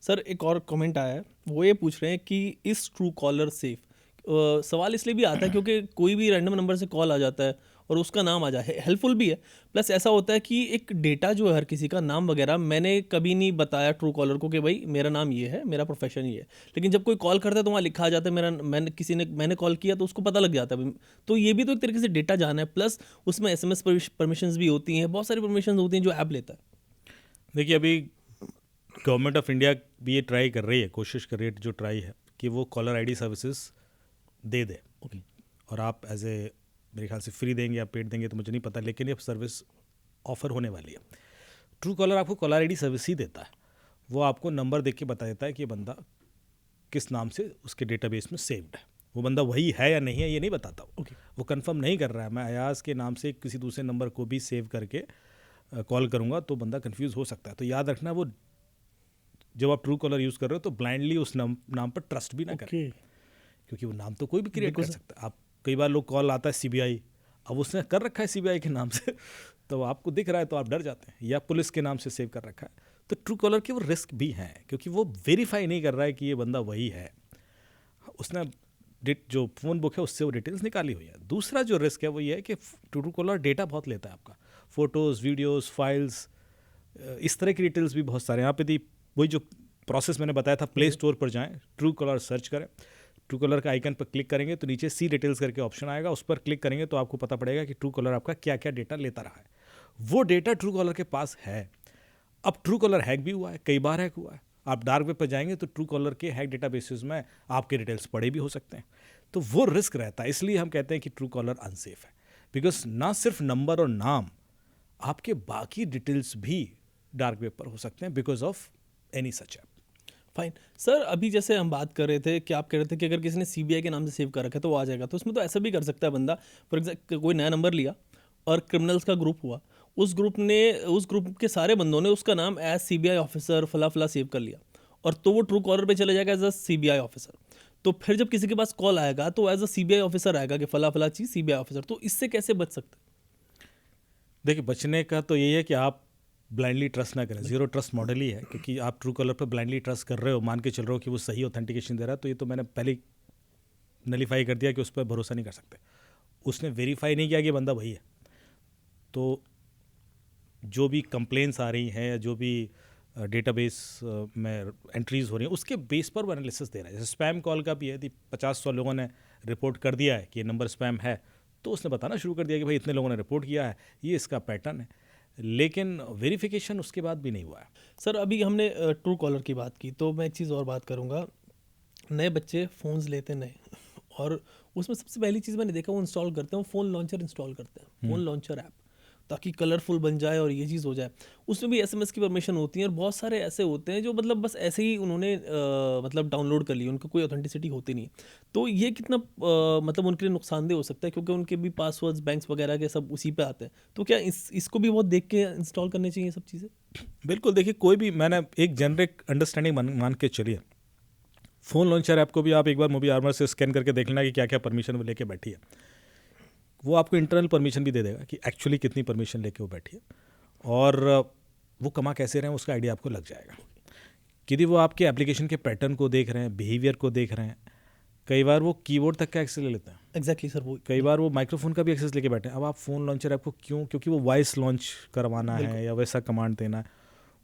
Sir एक और comment आया है, वो ये पूछ रहे हैं कि इस ट्रू कॉलर सेफ। सवाल इसलिए भी आता है क्योंकि कोई भी रैंडम नंबर से कॉल आ जाता है और उसका नाम आ जाए, हेल्पफुल भी है। प्लस ऐसा होता है कि एक डेटा जो है हर किसी का नाम वगैरह मैंने कभी नहीं बताया ट्रू कॉलर को कि भाई मेरा नाम ये है, मेरा प्रोफेशन ये है। लेकिन जब कोई कॉल करता है तो वहाँ लिखा आ जाता है मेरा, मैंने कॉल किया तो उसको पता लग जाता है। तो ये भी तो एक तरीके से डेटा जाना है। प्लस उसमें SMS परमिशंस भी होती हैं, बहुत सारी परमिशंस होती हैं जो ऐप लेता है। देखिए, अभी गवर्नमेंट ऑफ इंडिया भी ये ट्राई कर रही है, कोशिश कर रही है, जो ट्राई है कि वो कॉलर आईडी सर्विसेज दे दे। ओके। और आप एज ए, मेरे ख्याल से फ्री देंगे या पेड देंगे तो मुझे नहीं पता, लेकिन ये सर्विस ऑफर होने वाली है। ट्रू कॉलर आपको कॉलर आईडी सर्विस ही देता है। वो आपको नंबर देख के बता देता है कि ये बंदा किस नाम से उसके डेटाबेस में सेव्ड है। वो बंदा वही है या नहीं है ये नहीं बताता। ओके। वो कंफर्म नहीं कर रहा है, मैं अयाज के नाम से किसी दूसरे नंबर को भी सेव करके कॉल करूँगा तो बंदा कंफ्यूज हो सकता है। तो याद रखना, वो जब आप ट्रू कॉलर यूज़ कर रहे हो तो ब्लाइंडली उस नाम पर ट्रस्ट भी ना करें, क्योंकि वो नाम तो कोई भी क्रिएट कर सकता है। आप कई बार लोग कॉल आता है CBI, अब उसने कर रखा है CBI के नाम से तो आपको दिख रहा है तो आप डर जाते हैं, या पुलिस के नाम से सेव कर रखा है। तो ट्रू कॉलर के वो रिस्क भी हैं, क्योंकि वो वेरीफाई नहीं कर रहा है कि ये बंदा वही है। उसने जो फ़ोन बुक है उससे वो डिटेल्स निकाली हुई है। दूसरा जो रिस्क है वो ये है कि ट्रू कॉलर डेटा बहुत लेता है आपका, फ़ोटोज़, वीडियोज़, फाइल्स, इस तरह की डिटेल्स भी बहुत सारे। यहाँ पे वही जो प्रोसेस मैंने बताया था, प्ले स्टोर पर जाएं, ट्रू कॉलर सर्च करें, ट्रू कॉलर का आइकन पर क्लिक करेंगे तो नीचे सी डिटेल्स करके ऑप्शन आएगा, उस पर क्लिक करेंगे तो आपको पता पड़ेगा कि ट्रू कॉलर आपका क्या क्या डेटा लेता रहा है। वो डेटा ट्रू कॉलर के पास है। अब ट्रू कॉलर हैक भी हुआ है, कई बार हैक हुआ है। आप डार्क वेब पर जाएंगे तो ट्रू कॉलर के हैक डेटाबेसेस में आपके डिटेल्स पड़े भी हो सकते हैं। तो वो रिस्क रहता है, इसलिए हम कहते हैं कि ट्रू कॉलर अनसेफ है। बिकॉज ना सिर्फ नंबर और नाम, आपके बाकी डिटेल्स भी डार्क वेब पर हो सकते हैं because of any such app. Fine sir, अभी जैसे हम बात कर रहे थे कि आप कह रहे थे कि अगर किसी ने CBI के नाम से सेव कर रखा है तो वो आ जाएगा। तो उसमें तो ऐसा भी कर सकता है बंदा, फॉर एग्जाम्पल कोई नया नंबर लिया और क्रिमिनल्स का ग्रुप हुआ, उस ग्रुप के सारे बंदों ने उसका नाम एज CBI ऑफिसर फला फला सेव कर लिया, और तो वो ट्रू कॉलर पे चले जाएगा एज अ CBI ऑफिसर। तो फिर जब किसी के पास कॉल आएगा तो एज अ CBI ऑफिसर आएगा कि फला फला चीज़ CBI ऑफिसर। तो इससे कैसे बच सकते हैं? देखिए, बचने का तो यही है कि आप ब्लाइंडली ट्रस्ट ना करें। जीरो ट्रस्ट मॉडल ही है, क्योंकि आप ट्रू कॉलर पर ब्लाइंडली ट्रस्ट कर रहे हो, मान के चल रहे हो कि वो सही ऑथेंटिकेशन दे रहा है, तो ये तो मैंने पहले नलीफाई कर दिया कि उस पर भरोसा नहीं कर सकते। उसने वेरीफाई नहीं किया कि बंदा वही है। तो जो भी कंप्लेंट्स आ रही हैं या जो भी डेटाबेस में एंट्रीज हो रही हैं उसके बेस पर वो एनालिसिस दे रहा है। जैसे स्पैम कॉल का भी है, 50-100 लोगों ने रिपोर्ट कर दिया है कि ये नंबर स्पैम है, तो उसने बताना शुरू कर दिया कि भाई इतने लोगों ने रिपोर्ट किया है, ये इसका पैटर्न है। लेकिन वेरिफिकेशन उसके बाद भी नहीं हुआ है। सर अभी हमने ट्रू कॉलर की बात की, तो मैं एक चीज़ और बात करूँगा। नए बच्चे फ़ोन्स लेते नए, और उसमें सबसे पहली चीज़ मैंने देखा वो इंस्टॉल करते हैं, वो फ़ोन लॉन्चर इंस्टॉल करते हैं, फ़ोन लॉन्चर ऐप, ताकि कलरफुल बन जाए और ये चीज़ हो जाए। उसमें भी SMS की परमिशन होती है, और बहुत सारे ऐसे होते हैं जो मतलब बस ऐसे ही उन्होंने मतलब डाउनलोड कर लिए, उनका कोई ऑथेंटिसिटी होती नहीं। तो ये कितना मतलब उनके लिए नुकसानदेह हो सकता है, क्योंकि उनके भी पासवर्ड्स बैंक्स वगैरह के सब उसी पे आते हैं। तो क्या इसको भी बहुत देख के इंस्टॉल करने चाहिए सब चीज़ें? बिल्कुल। देखिए, कोई भी, मैंने एक जेनरिक अंडरस्टैंडिंग मान के चलिए, फ़ोन लॉन्चर ऐप को भी आप एक बार मूवी आर्मर से स्कैन करके देख लेना कि क्या क्या परमिशन वो लेके बैठी है। वो आपको इंटरनल परमिशन भी दे देगा कि एक्चुअली कितनी परमिशन लेके वो बैठी है, और वो कमा कैसे रहे हैं उसका आइडिया आपको लग जाएगा। यदि वो आपके एप्लीकेशन के पैटर्न को देख रहे हैं, बिहेवियर को देख रहे हैं, कई बार वो कीबोर्ड तक का एक्सेस ले लेते हैं। एग्जैक्टली सर, वो कई बार वो माइक्रोफोन का भी एक्सेस लेके बैठे हैं। अब आप फ़ोन लॉन्चर ऐप को क्यों, क्योंकि वो वॉइस लॉन्च करवाना है या वैसा कमांड देना है,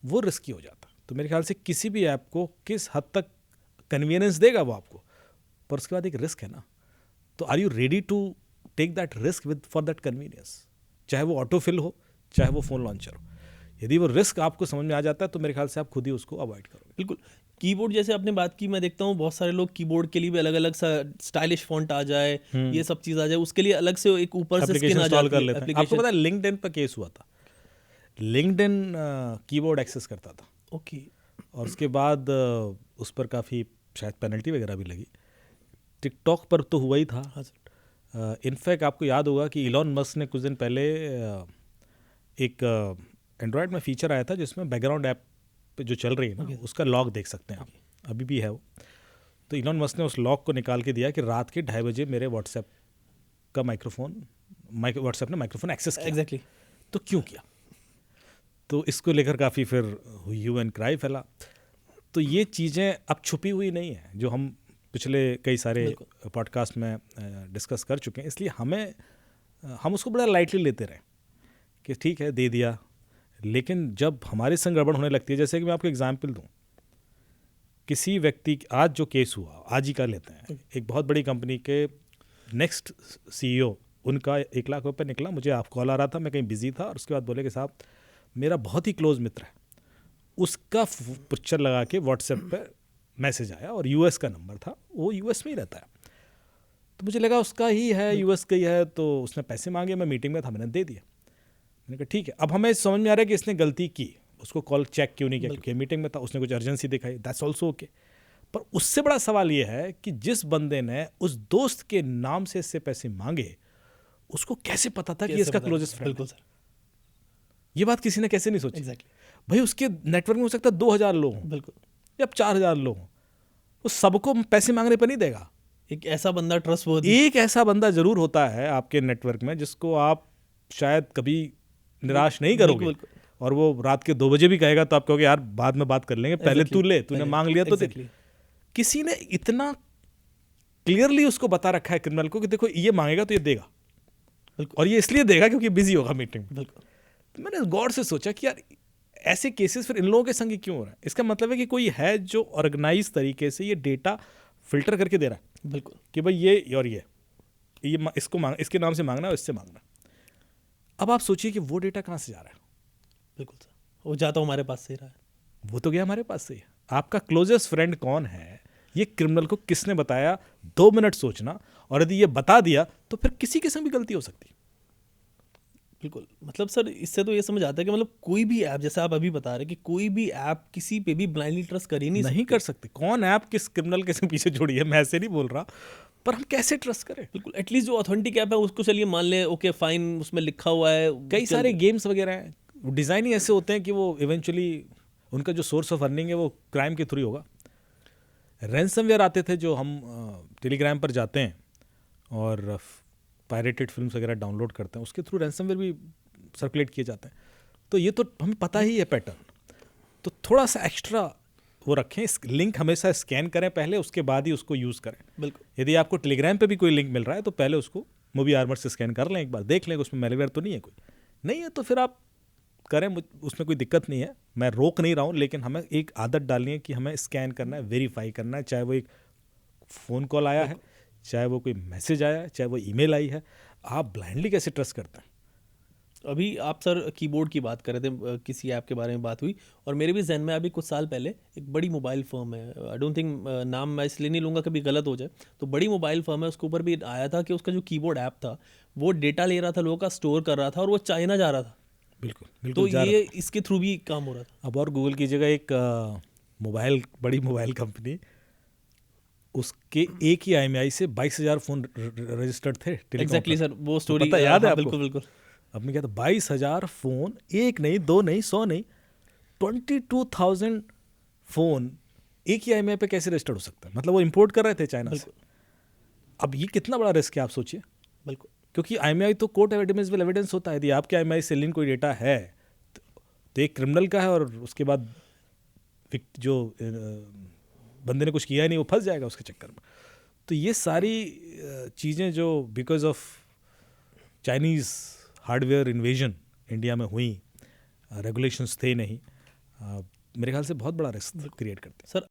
वो रिस्की हो जाता। तो मेरे ख्याल से किसी भी ऐप को किस हद तक कन्वीनियंस देगा वो आपको, पर उसके बाद एक रिस्क है ना। तो are you ready to take that risk with for that convenience, चाहे वो ऑटोफिल हो चाहे वो फ़ोन लॉन्चर हो। यदि वो रिस्क आपको समझ में आ जाता है तो मेरे ख्याल से आप खुद ही उसको अवॉइड करोगे। बिल्कुल। कीबोर्ड जैसे आपने बात की, मैं देखता हूँ बहुत सारे लोग कीबोर्ड के लिए भी अलग अलग स्टाइलिश फॉन्ट आ जाए, ये सब चीज़ आ जाए, उसके लिए अलग से एक ऊपर से स्किन आ इंस्टॉल जाती कर है लेते हैं। आपको पता है लिंक्डइन पर केस हुआ था, लिंक्डइन कीबोर्ड एक्सेस करता था। ओके। और उसके बाद उस पर काफ़ी शायद पेनल्टी वगैरह भी लगी। टिकटॉक पर तो हुआ ही था। हाँ सर। इनफैक्ट आपको याद होगा कि इलॉन मस्क ने कुछ दिन पहले एक एंड्रॉयड में फीचर आया था जिसमें बैकग्राउंड ऐप पे जो चल रही है ना उसका लॉग देख सकते हैं आप, अभी भी है वो। तो इलॉन मस्क ने उस लॉग को निकाल के दिया कि रात के 2:30 बजे मेरे व्हाट्सएप का व्हाट्सएप ने माइक्रोफोन एक्सेस किया। एग्जैक्टली। तो क्यों किया? तो इसको लेकर काफ़ी फिर ह्यू एंड क्राई फैला। तो तो ये चीज़ें अब छुपी हुई नहीं है, जो हम पिछले कई सारे पॉडकास्ट में डिस्कस कर चुके हैं। इसलिए हम उसको बड़ा लाइटली लेते रहे कि ठीक है दे दिया, लेकिन जब हमारे संग गड़बड़ होने लगती है, जैसे कि मैं आपको एग्जांपल दूं, किसी व्यक्ति, आज जो केस हुआ, आज ही का लेते हैं, एक बहुत बड़ी कंपनी के नेक्स्ट CEO, उनका 1 लाख रुपए निकला। मुझे आप कॉल आ रहा था, मैं कहीं बिजी था, और उसके बाद बोले कि साहब मेरा बहुत ही क्लोज मित्र है, उसका पिक्चर लगा के व्हाट्सएप पे मैसेज आया, और US का नंबर था, वो US में ही रहता है। तो मुझे लगा उसका ही है, US का ही है, तो उसने पैसे मांगे, मैं मीटिंग में था, मैंने दे दिया। मैंने कहा ठीक है। अब हमें समझ में आ रहा है कि इसने गलती की, उसको कॉल चेक क्यों नहीं किया, क्योंकि मीटिंग में था, उसने कुछ अर्जेंसी दिखाई, दैट्स ऑल्सो ओके। पर उससे बड़ा सवाल ये है कि जिस बंदे ने उस दोस्त के नाम से इससे पैसे मांगे, उसको कैसे पता था कि इसका क्लोजेस्ट फ्रेंड है? ये बात किसी ने कैसे नहीं सोची? भाई उसके नेटवर्क में हो सकता है 2000 लोग हों, बिल्कुल, या 4000 लोग हों, वो सबको पैसे मांगने पर नहीं देगा। एक ऐसा बंदा ट्रस्टवर्दी, एक ऐसा बंदा जरूर होता है आपके नेटवर्क में जिसको आप शायद कभी निराश नहीं करोगे, और वो रात के 2 बजे भी कहेगा तो आप कहोगे यार बाद में बात कर लेंगे, पहले तू ले, तूने मांग लिया तो दे। किसी ने इतना क्लियरली उसको बता रखा है क्रिमिनल को कि देखो ये मांगेगा तो ये देगा, और ये इसलिए देगा क्योंकि बिजी होगा मीटिंग में। तो मैंने गौर से सोचा कि यार ऐसे केसेस फिर इन लोगों के संग क्यों हो रहा है? इसका मतलब है कि कोई है जो ऑर्गेनाइज तरीके से ये डेटा फिल्टर करके दे रहा है, बिल्कुल, कि भाई ये और ये इसको मांग, इसके नाम से मांगना है, इससे मांगना। अब आप सोचिए कि वो डेटा कहाँ से जा रहा है? बिल्कुल सर, वो जाता हमारे पास से ही रहा है, वो तो गया हमारे पास से ही। आपका क्लोजेस्ट फ्रेंड कौन है, ये क्रिमिनल को किसने बताया? 2 मिनट सोचना, और यदि ये बता दिया तो फिर किसी के संग भी गलती हो सकती है। बिल्कुल, मतलब सर इससे तो ये समझ आता है कि मतलब कोई भी ऐप, जैसे आप अभी बता रहे हैं कि कोई भी ऐप किसी पे भी ब्लाइंडली ट्रस्ट कर ही नहीं कर सकते। कौन ऐप किस क्रिमिनल के पीछे जुड़ी है मैं ऐसे नहीं बोल रहा, पर हम कैसे ट्रस्ट करें? बिल्कुल, एटलीस्ट जो ऑथेंटिक ऐप है उसको चलिए मान लें, ओके फाइन, उसमें लिखा हुआ है। कई सारे गेम्स वगैरह हैं, डिज़ाइन ही ऐसे होते हैं कि वो इवेंचुअली उनका जो सोर्स ऑफ अर्निंग है वो क्राइम के थ्रू होगा। रैंसमवेयर आते थे, जो हम टेलीग्राम पर जाते हैं और पायरेटेड फिल्म्स वगैरह डाउनलोड करते हैं, उसके थ्रू रैंसमवेयर भी सर्कुलेट किए जाते हैं। तो ये तो हमें पता ही है पैटर्न, तो थोड़ा सा एक्स्ट्रा वो रखें, लिंक हमेशा स्कैन करें पहले, उसके बाद ही उसको यूज़ करें। बिल्कुल, यदि आपको टेलीग्राम पे भी कोई लिंक मिल रहा है तो पहले उसको मूवी आर्मर से स्कैन कर लें, एक बार देख लें उसमें मैलवेयर तो नहीं है, कोई नहीं है तो फिर आप करें, उसमें कोई दिक्कत नहीं है, मैं रोक नहीं रहा हूँ। लेकिन हमें एक आदत डालनी है कि हमें स्कैन करना है, वेरीफाई करना है, चाहे वो एक फ़ोन कॉल आया है, चाहे वो कोई मैसेज आया है, चाहे वो ईमेल आई है। आप ब्लाइंडली कैसे ट्रस्ट करते हैं? अभी आप सर कीबोर्ड की बात कर रहे थे, किसी ऐप के बारे में बात हुई, और मेरे भी जहन में अभी कुछ साल पहले एक बड़ी मोबाइल फर्म है, आई डोंट थिंक नाम मैं इसलिए नहीं लूँगा कभी गलत हो जाए, तो बड़ी मोबाइल फर्म है, उसके ऊपर भी आया था कि उसका जो कीबोर्ड ऐप था वो डेटा ले रहा था लोगों का, स्टोर कर रहा था, और वो चाइना जा रहा था। बिल्कुल, तो ये इसके थ्रू भी काम हो रहा था। अब और गूगल की जगह एक बड़ी मोबाइल कंपनी, उसके एक ही IMEI से 22,000 फ़ोन रजिस्टर्ड थे। एग्जैक्टली सर, वो स्टोरी पता याद है आपको? बिल्कुल बिल्कुल। आपने क्या था, 22,000 फ़ोन, एक नहीं, 2 नहीं, 100 नहीं, 22,000 फ़ोन एक ही IMEI पे कैसे रजिस्टर्ड हो सकता है? मतलब वो इंपोर्ट कर रहे थे चाइना से। अब ये कितना बड़ा रिस्क है आप सोचिए। बिल्कुल, क्योंकि IMEI तो कोर्ट एडमिसिबल एविडेंस होता है। यदि आपके IMEI से लिंक कोई डेटा है तो एक क्रिमिनल का है, और उसके बाद जो बंदे ने कुछ किया ही नहीं वो फंस जाएगा उसके चक्कर में। तो ये सारी चीज़ें जो because of Chinese hardware invasion India में हुई, रेगुलेशंस थे नहीं, मेरे ख्याल से बहुत बड़ा रिस्क क्रिएट करते हैं। सर